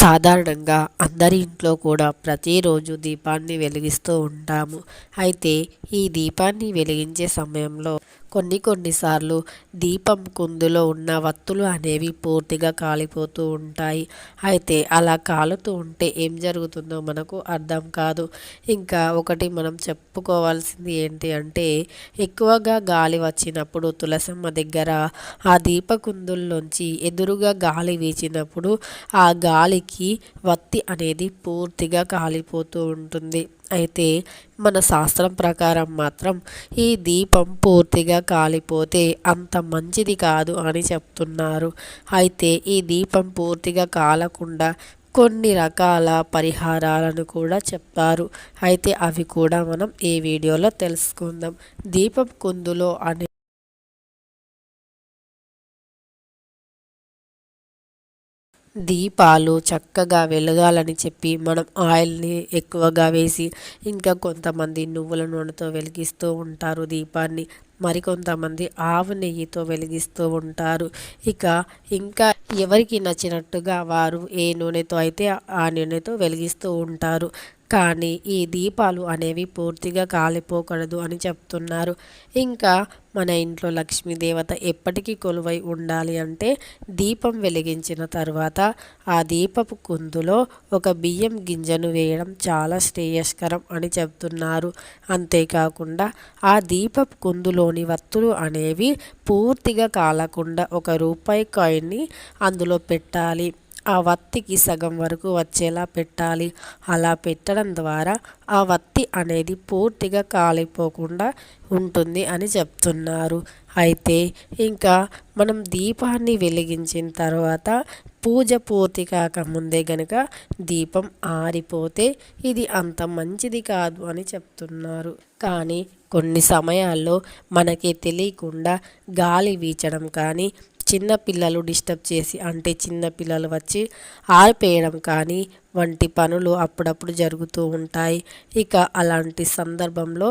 సాధారణంగా అందరి ఇంట్లో కూడా ప్రతిరోజు దీపాన్ని వెలిగిస్తూ ఉంటాము. అయితే ఈ దీపాన్ని వెలిగించే సమయంలో కొన్నిసార్లు దీపం కుందులో ఉన్న వత్తులు అనేవి పూర్తిగా కాలిపోతూ ఉంటాయి. అయితే అలా కాలుతూ ఉంటే ఏం జరుగుతుందో మనకు అర్థం కాదు. ఇంకా ఒకటి మనం చెప్పుకోవాల్సింది ఏంటి అంటే, ఎక్కువగా గాలి వచ్చినప్పుడు తులసమ్మ దగ్గర ఆ దీప కుందుల్లోంచి ఎదురుగా గాలి వీచినప్పుడు ఆ గాలికి వత్తి అనేది పూర్తిగా కాలిపోతూ ఉంటుంది. అయితే మన శాస్త్రం ప్రకారం మాత్రం ఈ దీపం పూర్తిగా కాలిపోతే అంత మంచిది కాదు అని చెప్తున్నారు. అయితే ఈ దీపం పూర్తిగా కాలకుండా కొన్ని రకాల పరిహారాలను కూడా చెప్తారు. అయితే అవి కూడా మనం ఈ వీడియోలో తెలుసుకుందాం. దీపం కుందులో అనే దీపాలు చక్కగా వెలగాలని చెప్పి మనం ఆయిల్ని ఎక్కువగా వేసి, ఇంకా కొంతమంది నువ్వుల నూనెతో వెలిగిస్తూ ఉంటారు దీపాన్ని. మరికొంతమంది ఆవు నెయ్యితో వెలిగిస్తూ ఉంటారు. ఇంకా ఎవరికి నచ్చినట్టుగా వారు ఏ నూనెతో అయితే ఆ నూనెతో వెలిగిస్తూ ఉంటారు. కానీ ఈ దీపాలు అనేవి పూర్తిగా కాలిపోకూడదు అని చెప్తున్నారు. ఇంకా మన ఇంట్లో లక్ష్మీదేవత ఎప్పటికీ కొలువై ఉండాలి అంటే దీపం వెలిగించిన తర్వాత ఆ దీపపు కుందులో ఒక బియ్యం గింజను వేయడం చాలా శ్రేయస్కరం అని చెప్తున్నారు. అంతేకాకుండా ఆ దీపపు కుందులోని వత్తులు అనేవి పూర్తిగా కాలకుండా ఒక రూపాయి కాయిన్ని అందులో పెట్టాలి. ఆ వత్తికి సగం వరకు వచ్చేలా పెట్టాలి. అలా పెట్టడం ద్వారా ఆ వత్తి అనేది పూర్తిగా కాలిపోకుండా ఉంటుంది అని చెప్తున్నారు. అయితే ఇంకా మనం దీపాన్ని వెలిగించిన తర్వాత పూజ పూర్తి కాకముందే గనుక దీపం ఆరిపోతే ఇది అంత మంచిది కాదు అని చెప్తున్నారు. కానీ కొన్ని సమయాల్లో మనకి తెలియకుండా గాలి వీచడం కానీ, చిన్నపిల్లలు డిస్టర్బ్ చేసి అంటే చిన్నపిల్లలు వచ్చి ఆరిపేయడం కానీ వంటి పనులు అప్పుడప్పుడు జరుగుతూ ఉంటాయి. అలాంటి సందర్భంలో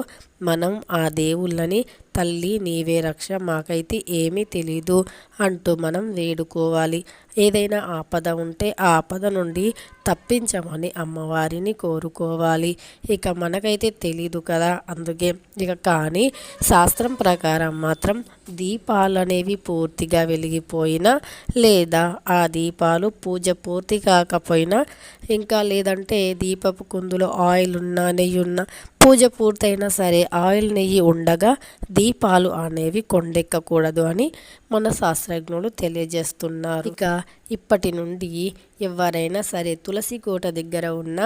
మనం ఆ దేవుళ్ళని తల్లి నీవే రక్ష, మాకైతే ఏమీ తెలీదు అంటూ మనం వేడుకోవాలి. ఏదైనా ఆపద ఉంటే ఆ ఆపద నుండి తప్పించమని అమ్మవారిని కోరుకోవాలి. మనకైతే తెలీదు కదా, అందుకే కానీ శాస్త్రం ప్రకారం మాత్రం దీపాలు అనేవి పూర్తిగా వెలిగిపోయినా, లేదా ఆ దీపాలు పూజ పూర్తి కాకపోయినా, లేదంటే దీపపు కుందులో ఆయిల్ ఉన్నా నెయ్యి ఉన్నా పూజ పూర్తయినా సరే ఆయిల్ నెయ్యి ఉండగా దీపాలు అనేవి కొండెక్కకూడదు అని మన శాస్త్రజ్ఞులు తెలియజేస్తున్నారు. ఇప్పటి నుండి ఎవరైనా సరే తులసి కోట దగ్గర ఉన్న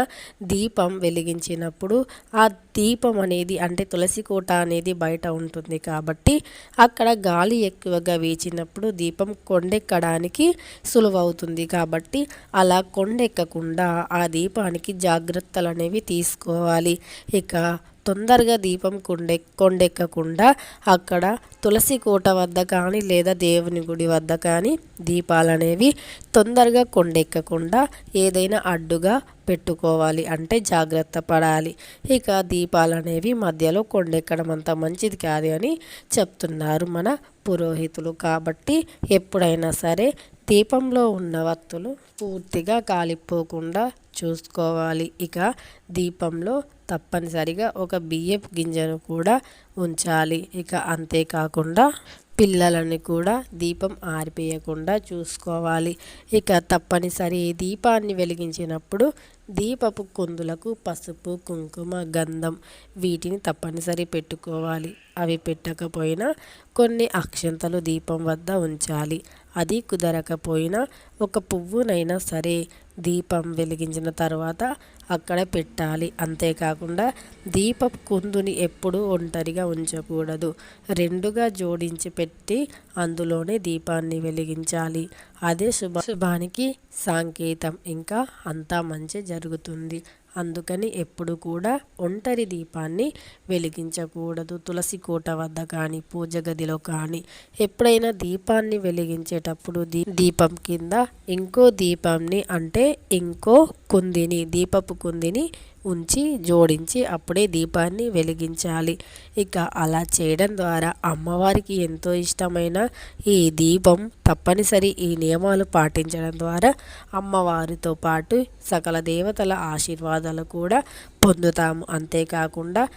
దీపం వెలిగించినప్పుడు ఆ దీపం అనేది అంటే తులసి కోట అనేది బయట ఉంటుంది కాబట్టి అక్కడ గాలి ఎక్కువగా వీచినప్పుడు దీపం కొండెక్కడానికి సులువవుతుంది. కాబట్టి అలా కొండెక్కకుండా ఆ దీపానికి జాగ్రత్తలు అనేవి తీసుకోవాలి. తొందరగా దీపం కొండెక్కకుండా అక్కడ తులసి కోట వద్ద కానీ లేదా దేవుని గుడి వద్ద కానీ దీపాలు అనేవి తొందరగా కొండెక్కకుండా ఏదైనా అడ్డుగా పెట్టుకోవాలి, అంటే జాగ్రత్త పడాలి. దీపాలు అనేవి మధ్యలో కొండెక్కడం అంత మంచిది కాదు అని చెప్తున్నారు మన పురోహితులు. కాబట్టి ఎప్పుడైనా సరే దీపంలో ఉన్న వత్తులు పూర్తిగా కాలిపోకుండా చూసుకోవాలి. దీపంలో తప్పనిసరిగా ఒక బియ్యపు గింజను కూడా ఉంచాలి. అంతేకాకుండా పిల్లలని కూడా దీపం ఆరిపేయకుండా చూసుకోవాలి. తప్పనిసరి దీపాన్ని వెలిగించినప్పుడు దీపపు కుందులకు పసుపు, కుంకుమ, గంధం వీటిని తప్పనిసరి పెట్టుకోవాలి. అవి పెట్టకపోయినా కొన్ని అక్షంతలు దీపం వద్ద ఉంచాలి. అది కుదరకపోయినా ఒక పువ్వునైనా సరే దీపం వెలిగించిన తర్వాత అక్కడ పెట్టాలి. అంతేకాకుండా దీపపు కుందుని ఎప్పుడూ ఒంటరిగా ఉంచకూడదు, రెండుగా జోడించి పెట్టి అందులోనే దీపాన్ని వెలిగించాలి. అదే శుభానికి సంకేతం. అంతా మంచి జరుగుతుంది. అందుకని ఎప్పుడు కూడా ఒంటరి దీపాన్ని వెలిగించకూడదు. తులసి కోట వద్ద కానీ పూజ గదిలో కానీ ఎప్పుడైనా దీపాన్ని వెలిగించేటప్పుడు దీపం కింద ఇంకో దీపాన్ని అంటే ఇంకో కుందిని దీపపు కుందిని ఉంచి జోడించి అప్పుడే దీపాన్ని వెలిగించాలి. ఇక అలా చేయడం ద్వారా అమ్మవారికి ఎంతో ఇష్టమైన ఈ దీపం తప్పనిసరి ఈ నియమాలు పాటించడం ద్వారా అమ్మవారితో పాటు సకల దేవతల ఆశీర్వాదాలు కూడా పొందుతాము. అంతేకాకుండా